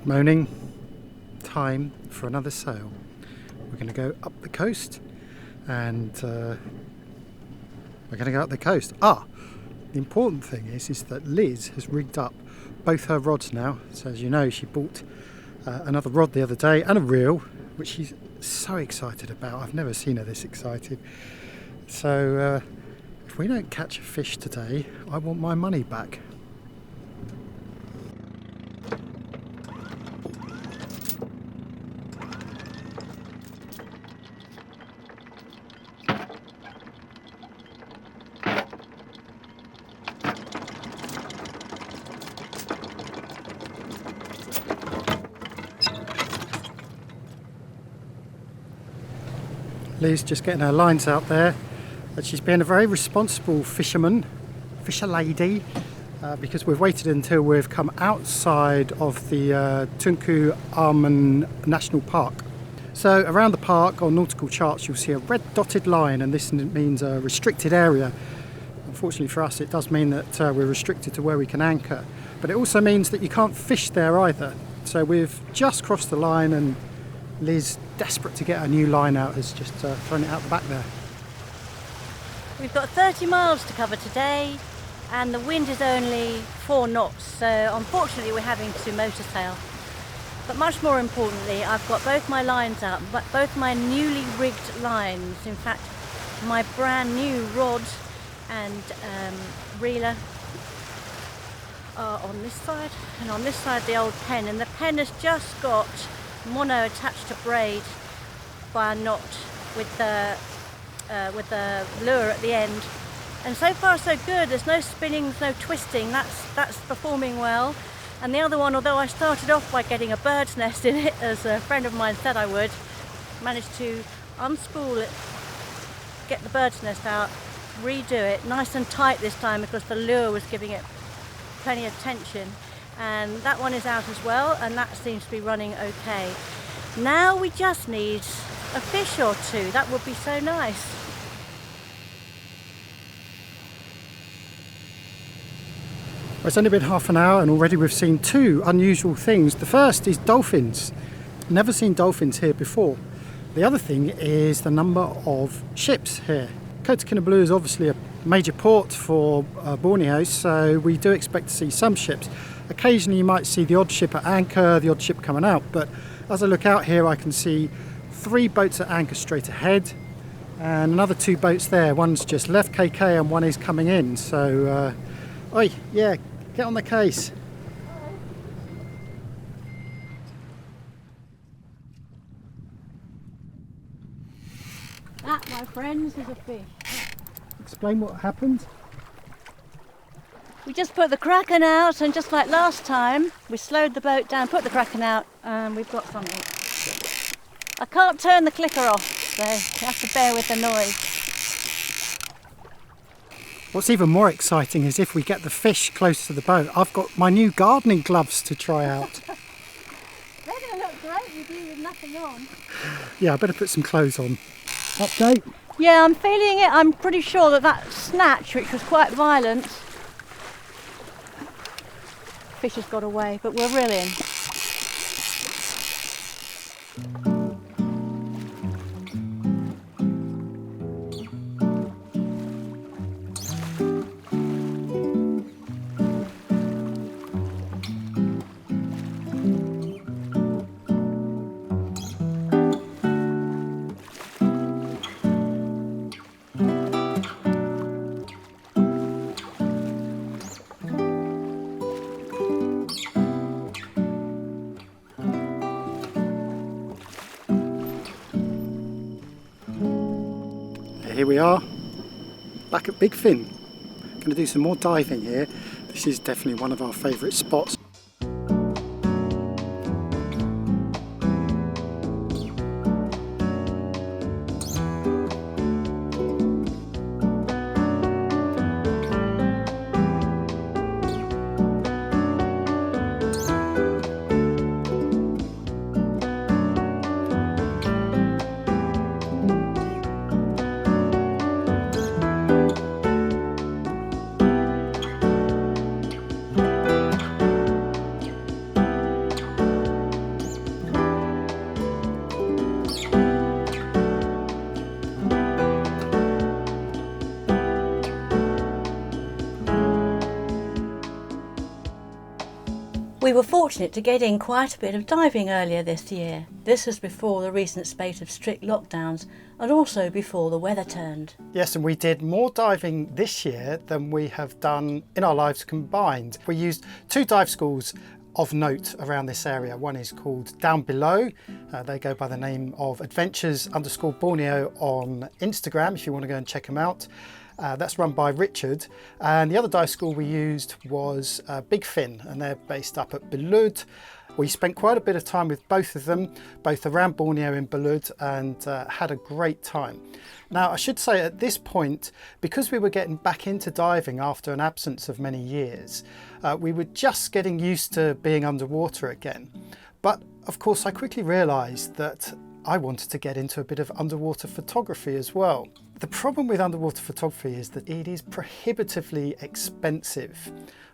Moaning, time for another sail. We're going to go up the coast, and we're going to go up the coast. The important thing is that Liz has rigged up both her rods now. So as you know, she bought another rod the other day and a reel, which she's so excited about. I've never seen her this excited. So if we don't catch a fish today, I want my money back. Liz just getting her lines out there, and she's been a very responsible fisher lady, because we've waited until we've come outside of the Tunku Arman National Park. So around the park on nautical charts you'll see a red dotted line, and this means a restricted area. Unfortunately for us, it does mean that we're restricted to where we can anchor, but it also means that you can't fish there either. So we've just crossed the line, and Liz, desperate to get her new line out, has just thrown it out the back there. We've got 30 miles to cover today, and the wind is only 4 knots, so unfortunately we're having to motor sail. But much more importantly, I've got both my lines out, both my newly rigged lines. In fact, my brand new rod and reeler are on this side, and on this side the old pen, and the pen has just got mono attached to braid by a knot with the lure at the end, and so far so good. There's no spinning, there's no twisting. That's performing well. And the other one, although I started off by getting a bird's nest in it, as a friend of mine said I would, managed to unspool it, get the bird's nest out, redo it nice and tight this time because the lure was giving it plenty of tension. And that one is out as well, and that seems to be running okay. Now we just need a fish or two. That would be so nice. Well, it's only been half an hour and already we've seen 2 unusual things. The first is dolphins. Never seen dolphins here before. The other thing is the number of ships here. Kota Belud is obviously a major port for Borneo, so we do expect to see some ships. Occasionally you might see the odd ship at anchor, the odd ship coming out, but as I look out here I can see 3 boats at anchor straight ahead and another 2 boats there. One's just left KK and one is coming in, so oi, yeah, get on the case. That, my friends, is a fish. Explain what happened. We just put the kraken out, and just like last time, we slowed the boat down, put the kraken out, and we've got something. I can't turn the clicker off, so you have to bear with the noise. What's even more exciting is if we get the fish close to the boat. I've got my new gardening gloves to try out. They're going to look great with you with nothing on. Yeah, I better put some clothes on. Update? Yeah, I'm feeling it. I'm pretty sure that snatch, which was quite violent, fish has got away, but we're reeling. Here we are, back at Big Fin. Going to do some more diving here. This is definitely one of our favourite spots. We were fortunate to get in quite a bit of diving earlier this year. This was before the recent spate of strict lockdowns and also before the weather turned. Yes, and we did more diving this year than we have done in our lives combined. We used 2 dive schools of note around this area. One is called Down Below. They go by the name of adventures_Borneo on Instagram if you want to go and check them out. That's run by Richard, and the other dive school we used was Big Fin, and they're based up at Belud. We spent quite a bit of time with both of them, both around Borneo in Belud, and had a great time. Now I should say at this point, because we were getting back into diving after an absence of many years, we were just getting used to being underwater again. But of course I quickly realised that I wanted to get into a bit of underwater photography as well. The problem with underwater photography is that it is prohibitively expensive.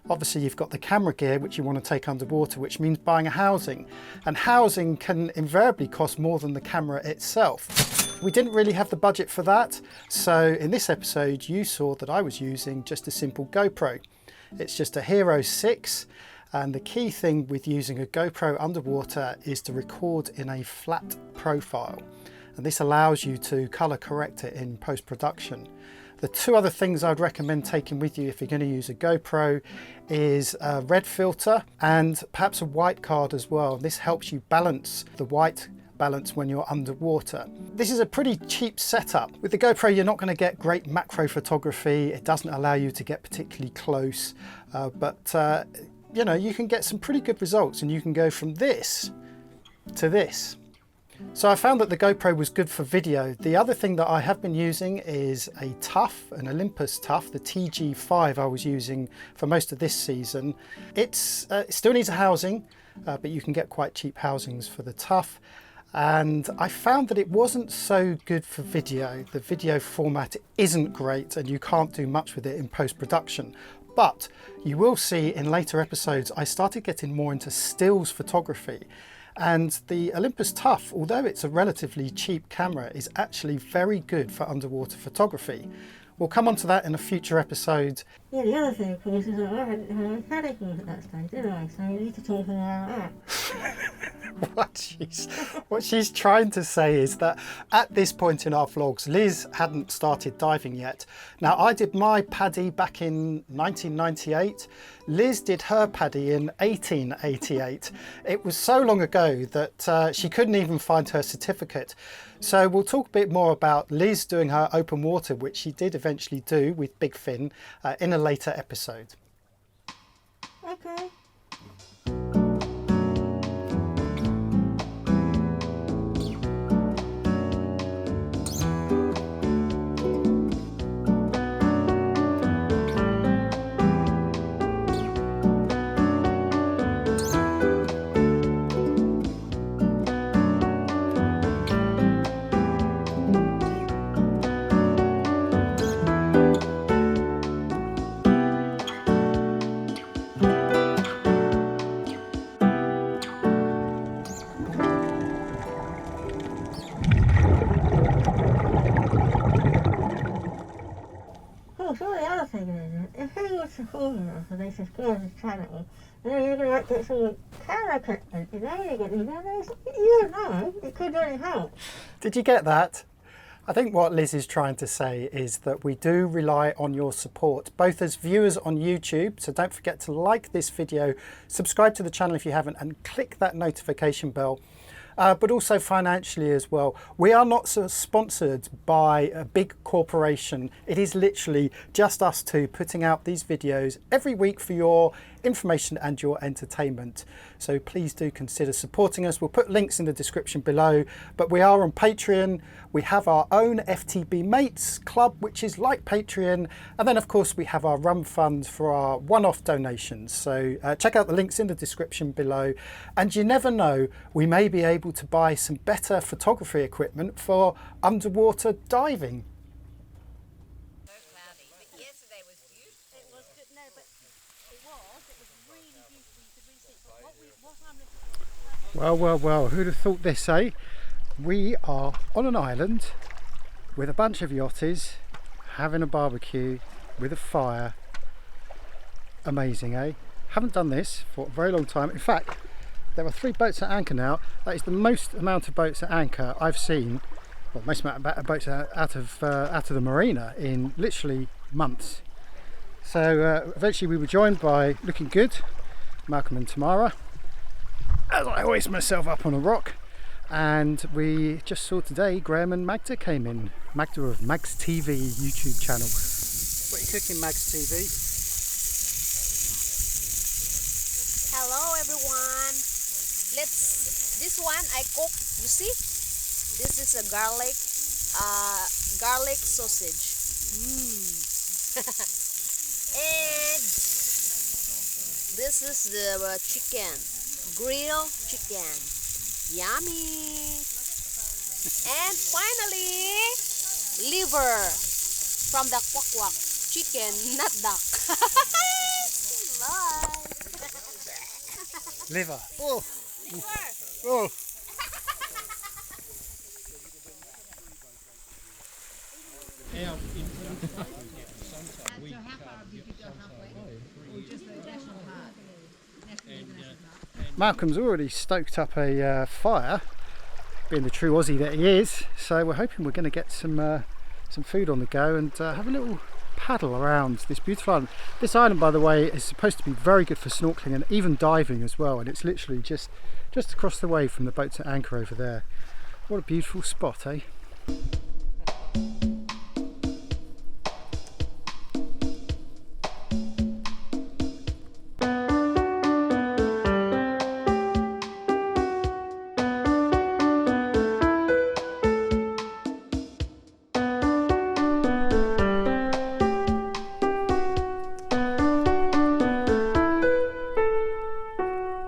Obviously you've got the camera gear which you want to take underwater, which means buying a housing, and housing can invariably cost more than the camera itself. We didn't really have the budget for that, so in this episode you saw that I was using just a simple GoPro. It's just a Hero 6, and the key thing with using a GoPro underwater is to record in a flat profile, and this allows you to color correct it in post-production. The 2 other things I'd recommend taking with you if you're going to use a GoPro is a red filter and perhaps a white card as well. This helps you balance the white balance when you're underwater. This is a pretty cheap setup. With the GoPro you're not going to get great macro photography. It doesn't allow you to get particularly close, but you know, you can get some pretty good results, and you can go from this to this. So I found that the GoPro was good for video. The other thing that I have been using is a TUF, an Olympus TUF, the TG5 I was using for most of this season. It still needs a housing, but you can get quite cheap housings for the TUF. And I found that it wasn't so good for video. The video format isn't great, and you can't do much with it in post-production. But you will see in later episodes I started getting more into stills photography, and the Olympus TUF, although it's a relatively cheap camera, is actually very good for underwater photography. We'll come on to that in a future episode. Yeah, the other thing, of course, is that I hadn't had any paddock at that stage, did I? So you need to talk about that. What she's trying to say is that at this point in our vlogs, Liz hadn't started diving yet. Now, I did my paddy back in 1998. Liz did her paddy in 1888. It was so long ago that she couldn't even find her certificate. So we'll talk a bit more about Liz doing her open water, which she did eventually do with Big Fin, in a later episode. Okay. If he was supporting us and they subscribe to his channel, then you're going to get some camera equipment, you know, you don't know, it could really help. Did you get that? I think what Liz is trying to say is that we do rely on your support, both as viewers on YouTube, so don't forget to like this video, subscribe to the channel if you haven't, and click that notification bell. But also financially as well. We are not sponsored by a big corporation. It is literally just us two putting out these videos every week for your information and your entertainment. So please do consider supporting us. We'll put links in the description below, but we are on Patreon. We have our own FTB Mates Club, which is like Patreon. And then of course we have our Rum Fund for our one-off donations. So check out the links in the description below. And you never know, we may be able to buy some better photography equipment for underwater diving. Well, who'd have thought this, eh? We are on an island with a bunch of yachties having a barbecue with a fire. Amazing, eh? Haven't done this for a very long time. In fact, there are 3 boats at anchor now. That is the most amount of boats at anchor I've seen, well, most amount of boats out of the marina in literally months. So eventually we were joined by Looking Good, Malcolm and Tamara, as I hoist myself up on a rock. And we just saw today Graham and Magda came in. Magda of Mags TV YouTube channel. What are you cooking, Mags TV? Hello everyone. This one I cook. You see? This is a garlic sausage. And this is the chicken, grilled chicken. Yummy. And finally, liver from the kwak-kwak chicken, not duck. Bye. Liver. Oh. Liver. Oh. Malcolm's already stoked up a fire, being the true Aussie that he is, so we're hoping we're going to get some food on the go and have a little paddle around this beautiful island. This island, by the way, is supposed to be very good for snorkeling and even diving as well, and it's literally just across the way from the boats at anchor over there. What a beautiful spot, eh?